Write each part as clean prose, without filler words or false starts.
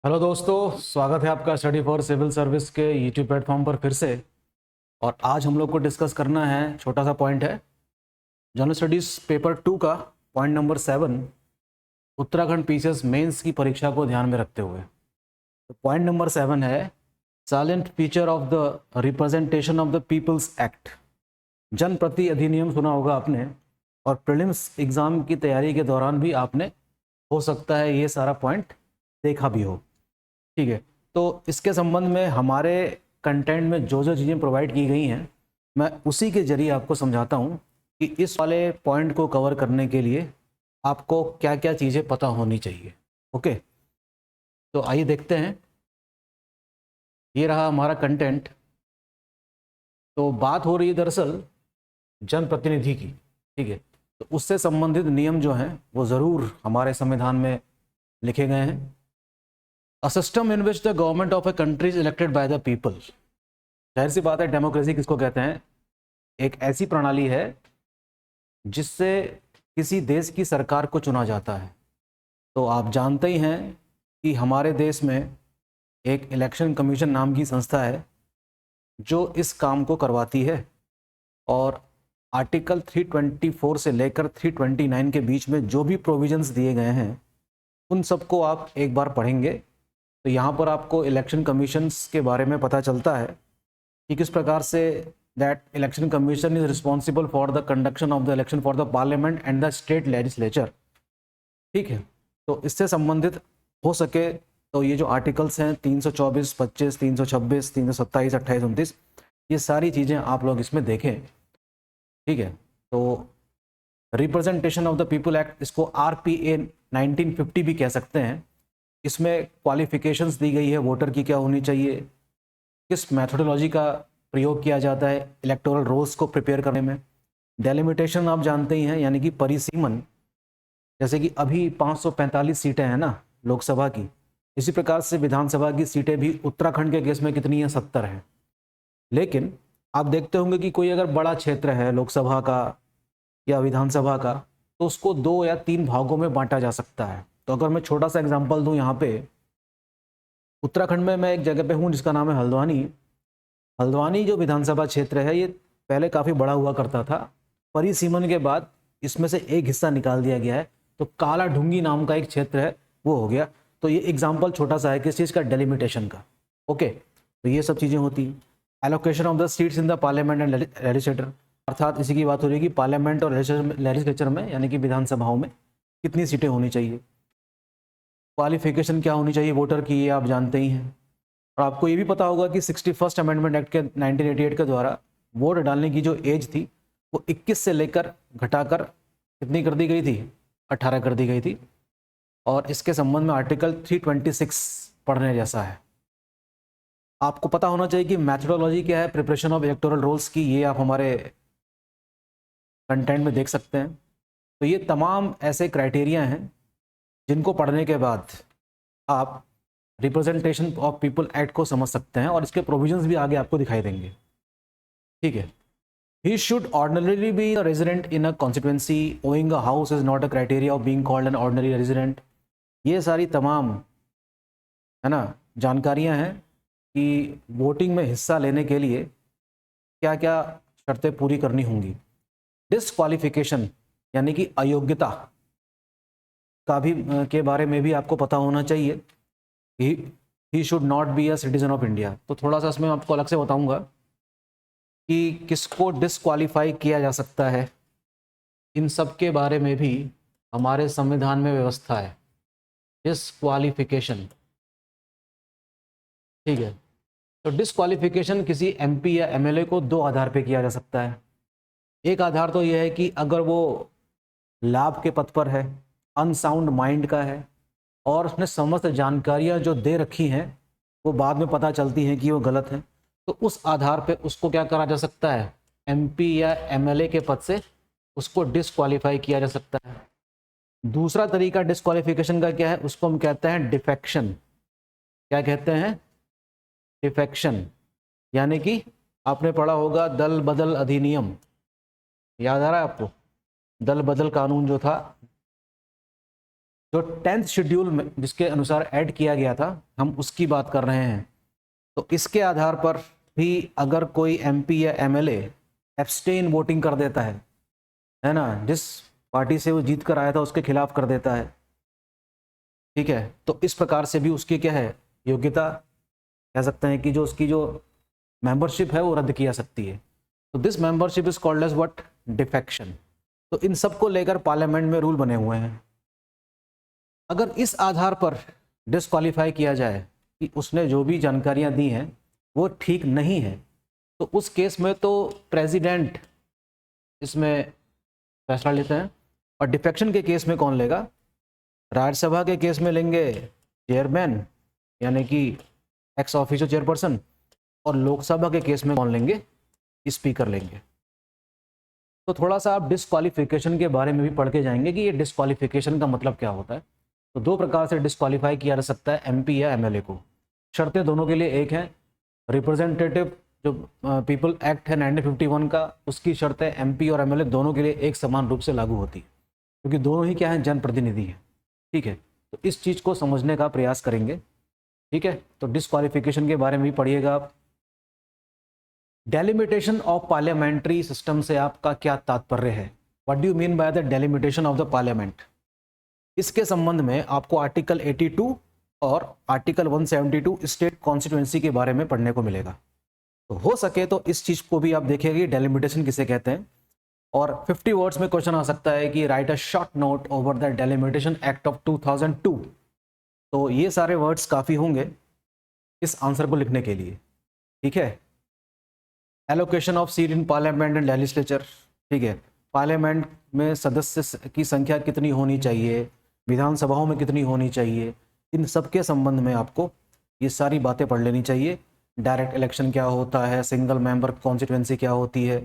Hello दोस्तों, स्वागत है आपका स्टडी फॉर सिविल सर्विस के यूट्यूब प्लेटफॉर्म पर फिर से। और आज हम लोग को डिस्कस करना है, छोटा सा पॉइंट है जनरल स्टडीज पेपर 2 का point number 7, Uttarakhand PCS mains की परीक्षा को ध्यान में रखते हुए। तो पॉइंट नंबर 7 है salient feature of the representation of the people's act. जनप्रति अधिनियम सुना होगा आपने, और प्रीलिम्स एग्जाम की तैयारी के दौरान भी आपने हो सकता है ये सारा पॉइंट देखा भी हो। ठीक है, तो इसके संबंध में हमारे कंटेंट में जो जो चीज़ें प्रोवाइड की गई हैं, मैं उसी के जरिए आपको समझाता हूँ कि इस वाले पॉइंट को कवर करने के लिए आपको क्या क्या चीज़ें पता होनी चाहिए। ओके, तो आइए देखते हैं। ये रहा हमारा कंटेंट। तो बात हो रही है दरअसल जनप्रतिनिधि की। ठीक है, तो उससे संबंधित नियम जो हैं वो ज़रूर हमारे संविधान में लिखे गए हैं। A system in which the government of a country is elected by the people. जाहिर सी बात है, डेमोक्रेसी किसको कहते हैं? एक ऐसी प्रणाली है जिससे किसी देश की सरकार को चुना जाता है। तो आप जानते ही हैं कि हमारे देश में एक इलेक्शन कमीशन नाम की संस्था है जो इस काम को करवाती है। और आर्टिकल 324 से लेकर 329 के बीच में जो भी प्रोविजंस दिए गए हैं उन सबको आप एक बार पढ़ेंगे तो यहाँ पर आपको इलेक्शन कमीशंस के बारे में पता चलता है कि किस प्रकार say that election commission is responsible for the conduction of the election for the parliament and the state legislature. ठीक है, तो इससे संबंधित हो सके तो ये जो आर्टिकल्स हैं 324, 25, 326, 327, 28, 29, ये सारी चीज़ें आप लोग इसमें देखें। ठीक है, तो representation of the people act, इसको RPA 1950 भी कह सकते हैं। इसमें क्वालिफिकेशंस दी गई है, वोटर की क्या होनी चाहिए, किस मैथोडोलॉजी का प्रयोग किया जाता है इलेक्टोरल रोल्स को प्रिपेयर करने में। डेलिमिटेशन आप जानते ही हैं, यानी कि परिसीमन। जैसे कि अभी 545 सीटें हैं ना लोकसभा की, इसी प्रकार से विधानसभा की सीटें भी उत्तराखंड के केस में कितनी हैं? 70 हैं। लेकिन आप देखते होंगे कि कोई अगर बड़ा क्षेत्र है लोकसभा का या विधानसभा का, तो उसको 2 या 3 भागों में बांटा जा सकता है। तो अगर मैं छोटा सा एग्जांपल दूं, यहाँ पे उत्तराखंड में मैं एक जगह पे हूँ जिसका नाम है हल्द्वानी। हल्द्वानी जो विधानसभा क्षेत्र है, ये पहले काफ़ी बड़ा हुआ करता था। परिसीमन के बाद इसमें से एक हिस्सा निकाल दिया गया है, तो काला ढूंगी नाम का एक क्षेत्र है वो हो गया। तो ये एग्जाम्पल छोटा सा है किस चीज़ का? डेलिमिटेशन का। ओके, तो ये सब चीज़ें होती हैं। Allocation of the seats in the parliament and legislator, अर्थात इसी की बात हो रही है कि पार्लियामेंट और लेजिस्लेचर में, यानी कि विधानसभाओं में कितनी सीटें होनी चाहिए। क्वालिफिकेशन क्या होनी चाहिए वोटर की, ये आप जानते ही हैं। और आपको ये भी पता होगा कि 61st अमेंडमेंट एक्ट के 1988 के द्वारा वोट डालने की जो एज थी वो 21 से लेकर घटाकर कितनी कर दी गई थी? 18 कर दी गई थी। और इसके संबंध में आर्टिकल 326 पढ़ने जैसा है। आपको पता होना चाहिए कि मैथोडोलॉजी क्या है प्रिपरेशन ऑफ इलेक्टोरल रोल्स की, ये आप हमारे कंटेंट में देख सकते हैं। तो ये तमाम ऐसे क्राइटेरिया हैं जिनको पढ़ने के बाद आप रिप्रेजेंटेशन ऑफ पीपल एक्ट को समझ सकते हैं, और इसके प्रोविजंस भी आगे आपको दिखाई देंगे। ठीक है, he should ordinary be a resident in a constituency, owing a house is not a criteria of being called an ordinary resident. ये सारी तमाम, है ना, जानकारियां हैं कि वोटिंग में हिस्सा लेने के लिए क्या क्या शर्तें पूरी करनी होंगी। डिसक्वालिफिकेशन यानी कि अयोग्यता का भी के बारे में भी आपको पता होना चाहिए। He should not be a citizen of India. तो थोड़ा सा इसमें आपको अलग से बताऊंगा कि किसको डिसक्वालीफाई किया जा सकता है। इन सब के बारे में भी हमारे संविधान में व्यवस्था है, डिसक्वालिफिकेशन। ठीक है, तो डिसक्वालिफिकेशन किसी MP या MLA को 2 आधार पे किया जा सकता है। एक आधार तो यह है कि अगर वो लाभ के पथ पर है, अनसाउंड माइंड का है, और उसने समस्त जानकारियां जो दे रखी हैं वो बाद में पता चलती हैं कि वो गलत है, तो उस आधार पे उसको क्या करा जा सकता है? MP या MLA के पद से उसको डिसक्वालीफाई किया जा सकता है। दूसरा तरीका डिसक्वालिफिकेशन का क्या है? उसको हम कहते हैं डिफेक्शन। क्या कहते हैं? डिफेक्शन। यानी कि आपने पढ़ा होगा दल बदल अधिनियम, याद आ रहा है आपको? दल बदल कानून जो था, जो 10th शेड्यूल में जिसके अनुसार ऐड किया गया था, हम उसकी बात कर रहे हैं। तो इसके आधार पर भी अगर कोई एमपी या एमएलए एब्सटेन वोटिंग कर देता है ना, जिस पार्टी से वो जीत कर आया था उसके खिलाफ कर देता है, ठीक है, तो इस प्रकार से भी उसकी क्या है, योग्यता कह सकते हैं कि जो उसकी जो मेंबरशिप है वो रद्द की जा सकती है। तो this membership is called as what, defection. तो इन सब को लेकर पार्लियामेंट में रूल बने हुए हैं। अगर इस आधार पर डिस्क्वालीफाई किया जाए कि उसने जो भी जानकारियां दी हैं वो ठीक नहीं है, तो उस केस में तो प्रेसिडेंट इसमें फैसला लेते हैं। और डिफेक्शन के केस में कौन लेगा? राज्यसभा के केस में लेंगे चेयरमैन यानी कि एक्स ऑफिशियो चेयरपर्सन, और लोकसभा के केस में कौन लेंगे? स्पीकर लेंगे। तो थोड़ा सा आप डिस्क्वालिफिकेशन के बारे में भी पढ़ के जाएंगे कि ये डिस्क्वालिफिकेशन का मतलब क्या होता है। तो दो प्रकार से डिस्क्वालीफाई किया जा सकता है एमपी या एमएलए को। शर्तें दोनों के लिए एक हैं। रिप्रेजेंटेटिव जो पीपल एक्ट है 1951 का, उसकी शर्तें एमपी और एमएलए दोनों के लिए एक समान रूप से लागू होती है, क्योंकि दोनों ही क्या हैं, जनप्रतिनिधि हैं। ठीक है, तो इस चीज़ को समझने का प्रयास करेंगे। ठीक है, तो डिस्क्वालिफिकेशन के बारे में भी पढ़िएगा आप। डेलिमिटेशन ऑफ पार्लियामेंट्री सिस्टम से आपका क्या तात्पर्य है? What do you mean by the delimitation of the parliament? इसके संबंध में आपको आर्टिकल 82 और आर्टिकल 172 स्टेट कॉन्स्टिट्यूएंसी के बारे में पढ़ने को मिलेगा। तो हो सके तो इस चीज को भी आप देखिएगा, डेलिमिटेशन किसे कहते हैं। और 50 वर्ड्स में क्वेश्चन आ सकता है कि right a short note over the delimitation act of 2002। तो ये सारे वर्ड्स काफी होंगे इस आंसर को लिखने के लिए। ठीक है, allocation of seat in parliament and legislature. ठीक है, पार्लियामेंट में सदस्य की संख्या कितनी होनी चाहिए, विधानसभाओं में कितनी होनी चाहिए, इन सब के संबंध में आपको ये सारी बातें पढ़ लेनी चाहिए। डायरेक्ट इलेक्शन क्या होता है, सिंगल मेंबर कॉन्स्टिट्यूएंसी क्या होती है,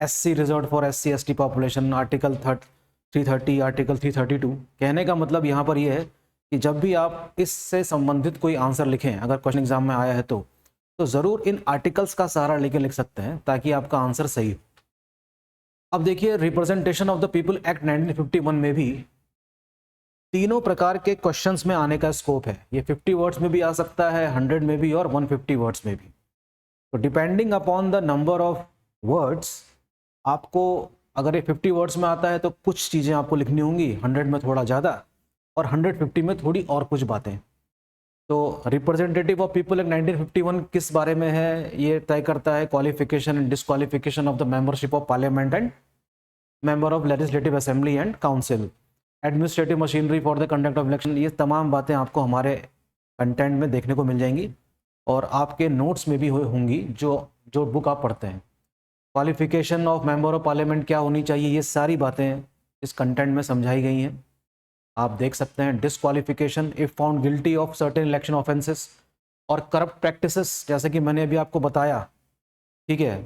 SC reserve for SC ST population, article 330, article 332। कहने का मतलब यहाँ पर यह है कि जब भी आप इससे संबंधित कोई आंसर लिखें, अगर क्वेश्चन एग्जाम में आया है तो ज़रूर इन आर्टिकल्स का सहारा लेके लिख सकते हैं ताकि आपका आंसर सही हो। अब देखिए, representation of the people act 1951 में भी तीनों प्रकार के क्वेश्चंस में आने का स्कोप है। ये 50 वर्ड्स में भी आ सकता है, 100 में भी और 150 वर्ड्स में भी। तो depending upon the number of words, आपको अगर ये 50 वर्ड्स में आता है तो कुछ चीज़ें आपको लिखनी होंगी, 100 में थोड़ा ज़्यादा और 150 में थोड़ी और कुछ बातें। तो रिप्रेजेंटेटिव ऑफ पीपल एक्ट 1951 किस बारे में है? ये तय करता है qualification and disqualification of the membership of parliament and member of legislative assembly and council, administrative machinery for the conduct of election. ये तमाम बातें आपको हमारे कंटेंट में देखने को मिल जाएंगी और आपके नोट्स में भी होंगी जो बुक आप पढ़ते हैं। Qualification of member of parliament क्या होनी चाहिए, ये सारी बातें इस कंटेंट में समझाई गई हैं, आप देख सकते हैं। Disqualification if found guilty of certain election offences और करप्ट प्रैक्टिसेस, जैसे कि मैंने अभी आपको बताया। ठीक है,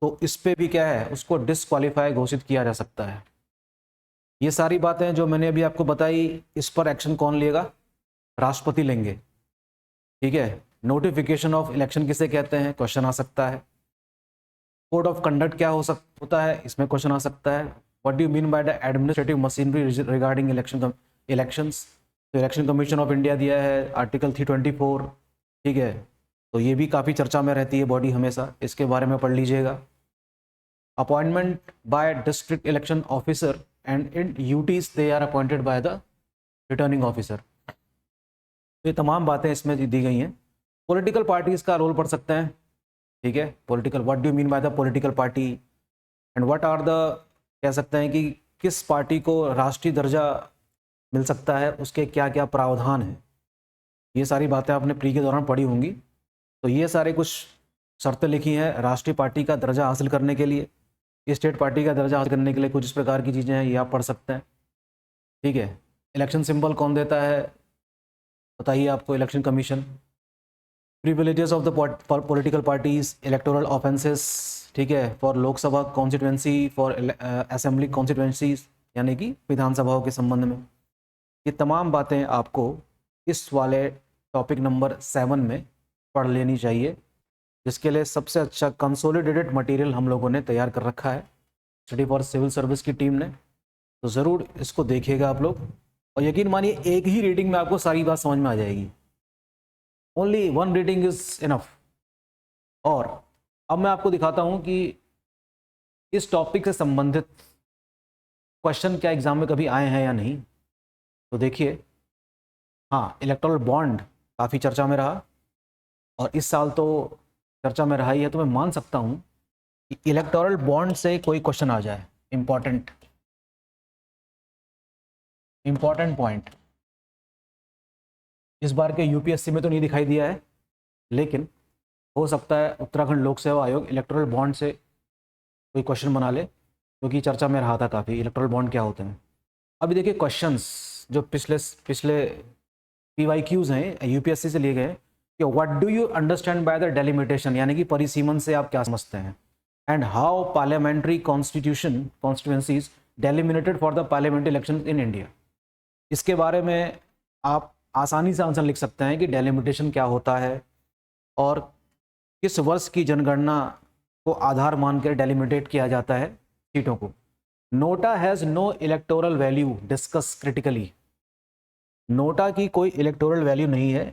तो इस पे भी क्या है, उसको डिस्क्वालीफाई घोषित किया जा सकता है। ये सारी बातें जो मैंने अभी आपको बताई, इस पर एक्शन कौन लेगा? राष्ट्रपति लेंगे। ठीक है, नोटिफिकेशन ऑफ इलेक्शन किसे कहते हैं, क्वेश्चन आ सकता है। कोड ऑफ कंडक्ट क्या होता है, इसमें क्वेश्चन आ सकता है। What do you mean by the administrative machinery regarding elections? तो इलेक्शन कमीशन ऑफ इंडिया दिया है, आर्टिकल 324। ठीक है, तो ये भी काफ़ी चर्चा में रहती है बॉडी हमेशा, इसके बारे में पढ़ लीजिएगा। Appointment by district election officer and in duties they are appointed by the returning officer. तो ये तमाम बातें इसमें दी गई हैं। पॉलिटिकल पार्टीज का रोल पढ़ सकते हैं। ठीक है, political, what do you mean by the political party and what are the, कह सकते हैं कि किस पार्टी को राष्ट्रीय दर्जा मिल सकता है, उसके क्या क्या प्रावधान हैं। ये सारी बातें आपने प्री के दौरान पढ़ी होंगी। तो ये सारे कुछ शर्तें लिखी हैं राष्ट्रीय पार्टी का दर्जा हासिल करने के लिए, स्टेट पार्टी का दर्जा हासिल करने के लिए कुछ इस प्रकार की चीज़ें हैं, ये आप पढ़ सकते हैं। ठीक है, इलेक्शन सिंबल कौन देता है बताइए आपको? Election commission. Privileges of the political parties, electoral offences. ठीक है, for Lok Sabha constituency, for assembly constituencies यानी कि विधानसभाओं के संबंध में। ये तमाम बातें आपको इस वाले टॉपिक नंबर 7 में पढ़ लेनी चाहिए, जिसके लिए सबसे अच्छा कंसोलिडेटेड मटेरियल हम लोगों ने तैयार कर रखा है स्टडी फॉर सिविल सर्विस की टीम ने। तो ज़रूर इसको देखिएगा आप लोग। और यकीन मानिए एक ही रीडिंग में आपको सारी बात समझ में आ जाएगी। Only one reading is enough. और अब मैं आपको दिखाता हूं कि इस टॉपिक से संबंधित क्वेश्चन क्या एग्जाम में कभी आए हैं या नहीं। तो देखिए, हाँ, इलेक्टोरल बॉन्ड काफ़ी चर्चा में रहा और इस साल तो चर्चा में रहा ही है, तो मैं मान सकता हूँ कि इलेक्टोरल बॉन्ड से कोई क्वेश्चन आ जाए। इंपॉर्टेंट पॉइंट इस बार के यूपीएससी में तो नहीं दिखाई दिया है, लेकिन हो सकता है उत्तराखंड लोक सेवा आयोग इलेक्टोरल बॉन्ड से कोई क्वेश्चन बना ले, क्योंकि चर्चा में रहा था काफ़ी इलेक्टोरल बॉन्ड क्या होते हैं। अभी देखिए क्वेश्चंस जो पिछले PYQs हैं यूपीएससी से लिए गए कि what do you understand by the delimitation, यानी कि परिसीमन से आप क्या समझते हैं, and how parliamentary constituencies delimitated for the parliamentary election in India. इसके बारे में आप आसानी से आंसर लिख सकते हैं कि डेलिमिटेशन क्या होता है और किस वर्ष की जनगणना को आधार मानकर डेलिमिटेट किया जाता है सीटों को। NOTA has no electoral value discuss critically. NOTA की कोई इलेक्टोरल वैल्यू नहीं है,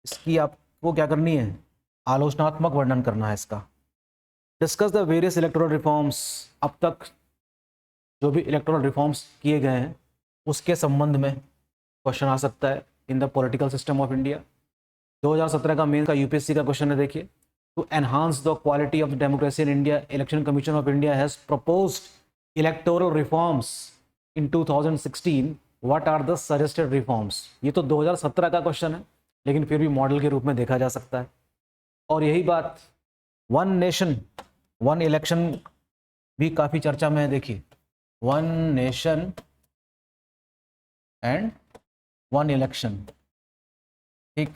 इसकी आपको क्या करनी है, आलोचनात्मक वर्णन करना है इसका। Discuss the various electoral reforms, अब तक जो भी इलेक्टोरल रिफॉर्म्स किए गए हैं उसके संबंध में क्वेश्चन आ सकता है in the political system of India. 2017 का मेन का यूपीएससी का क्वेश्चन है, देखिए, to enhance the quality of democracy in India, election commission of India has proposed electoral reforms in 2016, what are the suggested reforms. ये तो 2017 का question है, लेकिन फिर भी मॉडल के रूप में देखा जा सकता है। और यही बात वन नेशन वन इलेक्शन भी काफ़ी चर्चा में है। देखिए, one nation and one election, ठीक,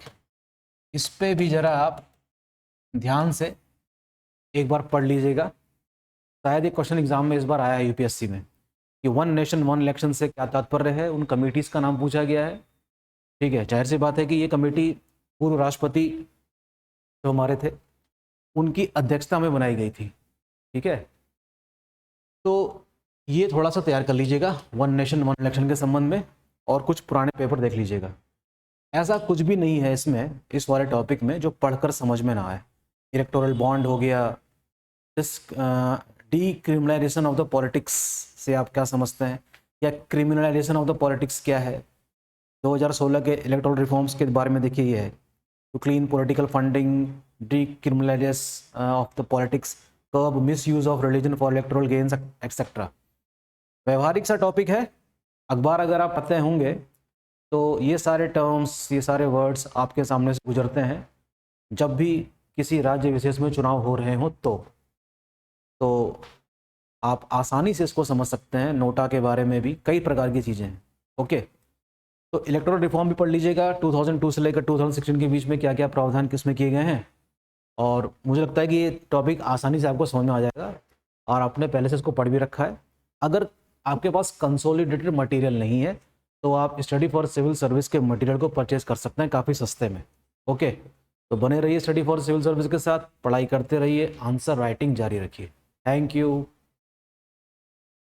इस पे भी जरा आप ध्यान से एक बार पढ़ लीजिएगा। शायद एक क्वेश्चन एग्जाम में इस बार आया है यूपीएससी में कि वन नेशन वन इलेक्शन से क्या तात्पर्य है, उन कमेटीज़ का नाम पूछा गया है। ठीक है, जाहिर सी बात है कि ये कमेटी पूर्व राष्ट्रपति जो हमारे थे उनकी अध्यक्षता में बनाई गई थी। ठीक है, तो ये थोड़ा सा तैयार कर लीजिएगा वन नेशन वन इलेक्शन के संबंध में, और कुछ पुराने पेपर देख लीजिएगा। ऐसा कुछ भी नहीं है इसमें, इस वाले टॉपिक में, जो पढ़कर समझ में ना आए। इलेक्टोरल बॉन्ड हो गया, डीक्रिमिनलाइजेशन ऑफ द पॉलिटिक्स से आप क्या समझते हैं, या क्रिमिनलाइजेशन ऑफ द पॉलिटिक्स क्या है। 2016 के इलेक्टोरल रिफॉर्म्स के बारे में देखिए, ये है to clean political funding, decriminalisation of the politics, curb misuse of religion for electoral gains etcetera. व्यवहारिक सा टॉपिक है। अखबार अगर आप पढ़ते होंगे तो ये सारे टर्म्स, ये सारे वर्ड्स आपके सामने से गुजरते हैं जब भी किसी राज्य विशेष में चुनाव हो रहे हों, तो आप आसानी से इसको समझ सकते हैं। नोटा के बारे में भी कई प्रकार की चीज़ें हैं। ओके, तो इलेक्टोरल रिफॉर्म भी पढ़ लीजिएगा, 2002 से लेकर 2016 के बीच में क्या क्या प्रावधान किसमें किए गए हैं, और मुझे लगता है कि ये टॉपिक आसानी से आपको समझ में आ जाएगा और आपने पहले से इसको पढ़ भी रखा है। अगर आपके पास कंसोलिडेटेड मटेरियल नहीं है तो आप स्टडी फॉर सिविल सर्विस के मटेरियल को परचेज कर सकते हैं काफ़ी सस्ते में। ओके, तो बने रहिए स्टडी फॉर सिविल सर्विस के साथ, पढ़ाई करते रहिए, आंसर राइटिंग जारी रखिए। Thank you.